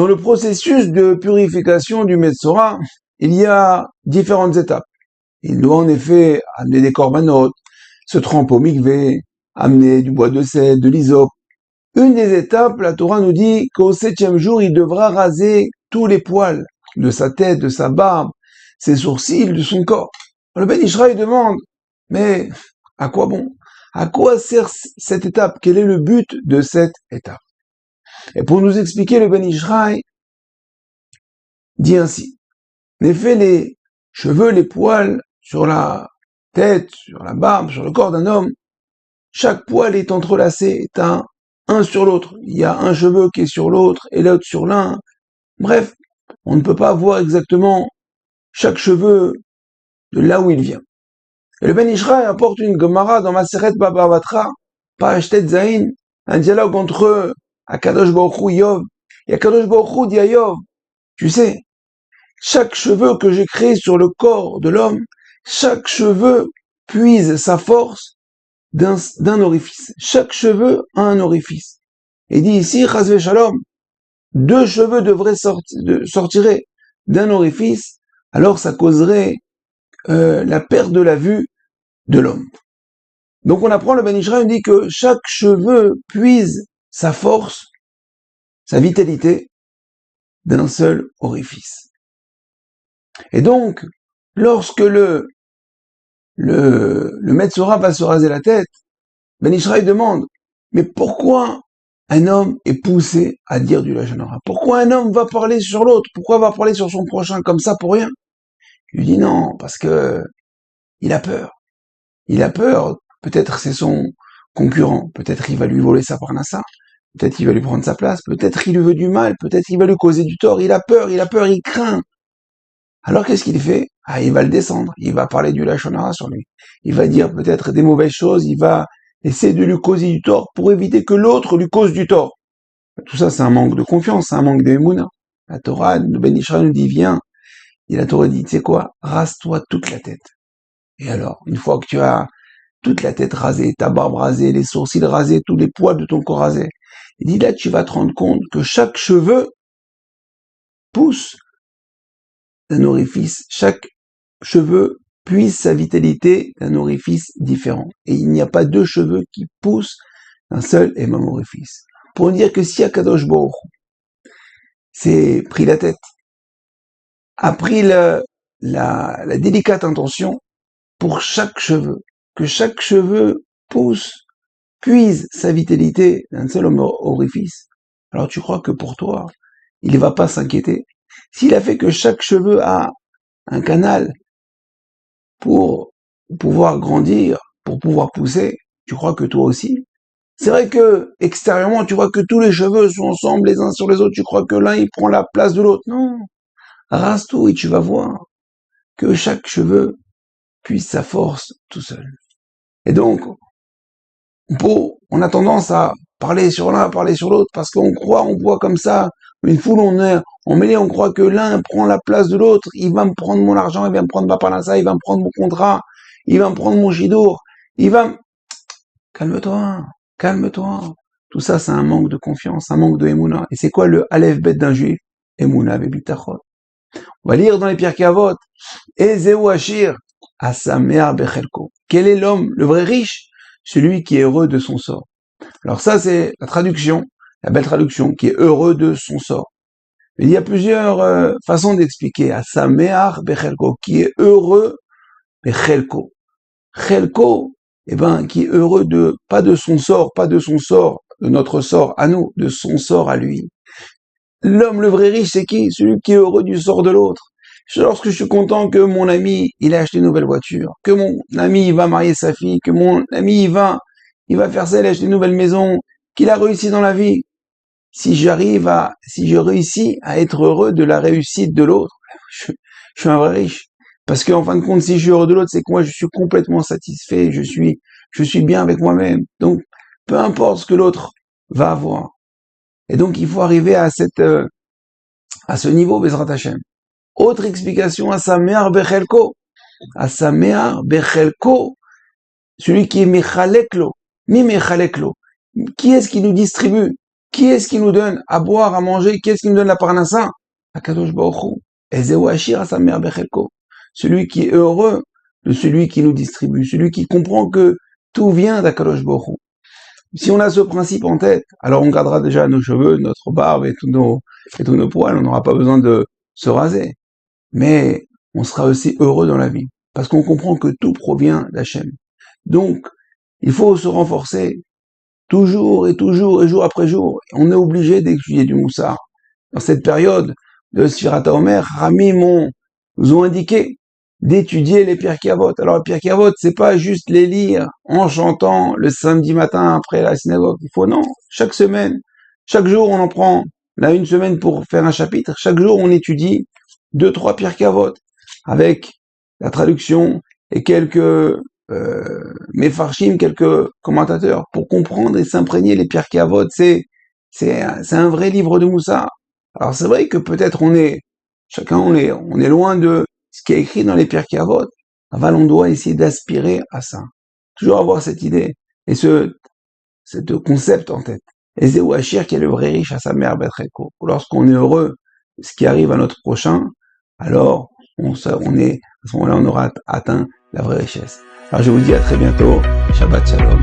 Dans le processus de purification du Metzora, il y a différentes étapes. Il doit en effet amener des corbanotes, se tremper au mikvé, amener du bois de cèdre, de l'hysope. Une des étapes, la Torah nous dit qu'au 7e jour, il devra raser tous les poils de sa tête, de sa barbe, ses sourcils, de son corps. Le Ben Ishraï demande, mais à quoi bon? À quoi sert cette étape? Quel est le but de cette étape? Et pour nous expliquer, le Ben Ishraï dit ainsi. En effet, les cheveux, les poils sur la tête, sur la barbe, sur le corps d'un homme, chaque poil est entrelacé, est un sur l'autre. Il y a un cheveu qui est sur l'autre et l'autre sur l'un. Bref, on ne peut pas voir exactement chaque cheveu de là où il vient. Et le Ben Ishraï apporte une Gemara dans Maseret Baba Batra, page Tet Zayin, un dialogue entre Akadosh Baruch Hu et Yov. Et Akadosh Baruch Hu dit à Yov, tu sais, chaque cheveu que j'ai créé sur le corps de l'homme, chaque cheveu puise sa force d'un orifice. Chaque cheveu a un orifice. Et dit ici, Chazve Shalom, 2 cheveux devraient sortir d'un orifice, alors ça causerait la perte de la vue de l'homme. Donc on apprend, le Ben Ishraï dit que chaque cheveu puise sa force, sa vitalité d'un seul orifice. Et donc, lorsque le Metzora va se raser la tête, Ben Ishraï demande, mais pourquoi un homme est poussé à dire du Lashon Hara? Pourquoi un homme va parler sur l'autre? Pourquoi va parler sur son prochain comme ça pour rien? Il lui dit non, parce que il a peur. Il a peur, peut-être c'est son concurrent, peut-être il va lui voler sa parnassa, peut-être il va lui prendre sa place, peut-être il lui veut du mal, peut-être il va lui causer du tort, il a peur, il craint. Alors qu'est-ce qu'il fait? Ah, il va le descendre, il va parler du Lashon Hara sur lui. Il va dire peut-être des mauvaises choses, il va essayer de lui causer du tort pour éviter que l'autre lui cause du tort. Tout ça, c'est un manque de confiance, c'est un manque d'émouna. La Torah, le Ben Ishraï nous dit, viens. Et la Torah dit, tu sais quoi? Rase-toi toute la tête. Et alors, une fois que tu as toute la tête rasée, ta barbe rasée, les sourcils rasés, tous les poils de ton corps rasés, il dit là, tu vas te rendre compte que chaque cheveu pousse d'un orifice, chaque cheveu puise sa vitalité d'un orifice différent. Et il n'y a pas 2 cheveux qui poussent d'un seul et même orifice. Pour dire que si Akadosh Baruch Hu s'est pris la tête, a pris la délicate intention pour chaque cheveu, que chaque cheveu puise sa vitalité d'un seul orifice, alors tu crois que pour toi, il ne va pas s'inquiéter? S'il a fait que chaque cheveu a un canal pour pouvoir grandir, pour pouvoir pousser, tu crois que toi aussi? C'est vrai que, extérieurement, tu vois que tous les cheveux sont ensemble les uns sur les autres, tu crois que l'un, il prend la place de l'autre. Non. Rase tout et tu vas voir que chaque cheveu puise sa force tout seul. Et donc, on a tendance à parler sur l'un, parler sur l'autre, parce qu'on voit comme ça, une foule, on croit que l'un prend la place de l'autre, il va me prendre mon argent, il va me prendre ma parnassa, il va me prendre mon contrat, il va me prendre mon chidour, calme-toi, calme-toi. Tout ça, c'est un manque de confiance, un manque de Emouna. Et c'est quoi le Aleph Bet d'un juif? Emouna Bebitachot. On va lire dans les Pirkei Avot, Ezeu Ashir, Asamer Bechelko. Quel est l'homme, le vrai riche? Celui qui est heureux de son sort. Alors ça, c'est la traduction, la belle traduction, qui est heureux de son sort. Mais il y a plusieurs façons d'expliquer. Asamer Bechelko, qui est heureux, Bechelko. Chelko, qui est heureux pas de son sort, de notre sort à nous, de son sort à lui. L'homme, le vrai riche, c'est qui? Celui qui est heureux du sort de l'autre. Lorsque je suis content que mon ami, il a acheté une nouvelle voiture, que mon ami, il va marier sa fille, que mon ami, il va faire ça, il a acheté une nouvelle maison, qu'il a réussi dans la vie. Si je réussis à être heureux de la réussite de l'autre, je suis un vrai riche. Parce qu'en fin de compte, si je suis heureux de l'autre, c'est que moi, je suis complètement satisfait, je suis bien avec moi-même. Donc, peu importe ce que l'autre va avoir. Et donc, il faut arriver à ce niveau, Bezrat Hashem. Autre explication, à sa mère Bechelko. À sa mère Bechelko, celui qui est Mechaleklo. Mi Mechaleklo. Qui est-ce qui nous distribue? Qui est-ce qui nous donne à boire, à manger? Qui est-ce qui nous donne la parnassa? Akadosh Baruch Hu. Ezeu Ashir à sa mère Bechelko. Celui qui est heureux de celui qui nous distribue, celui qui comprend que tout vient d'Akadosh Baruch Hu. Si on a ce principe en tête, alors on gardera déjà nos cheveux, notre barbe et tous nos poils, on n'aura pas besoin de se raser. Mais on sera aussi heureux dans la vie, parce qu'on comprend que tout provient d'Hachem. Donc, il faut se renforcer toujours et toujours et jour après jour. On est obligé d'étudier du Moussar. Dans cette période de Sfirat HaOmer, Ramim nous ont indiqué d'étudier les Pirkei Avot. Alors les Pirkei Avot, c'est pas juste les lire en chantant le samedi matin après la synagogue. Il faut non, chaque semaine, chaque jour on en prend là une semaine pour faire un chapitre. Chaque jour on étudie 2-3 Pirkei Avot avec la traduction et quelques Mefarshim, quelques commentateurs pour comprendre et s'imprégner les Pirkei Avot. C'est un vrai livre de Moussar. Alors c'est vrai que peut-être on est loin de ce qui est écrit dans les Pirkei Avot. Aval, on doit essayer d'aspirer à ça. Toujours avoir cette idée et ce concept en tête. Et Zéou Hachir qui est le vrai riche à sa mère Betreko. Lorsqu'on est heureux de ce qui arrive à notre prochain, alors à ce moment-là, on aura atteint la vraie richesse. Alors je vous dis à très bientôt. Shabbat Shalom.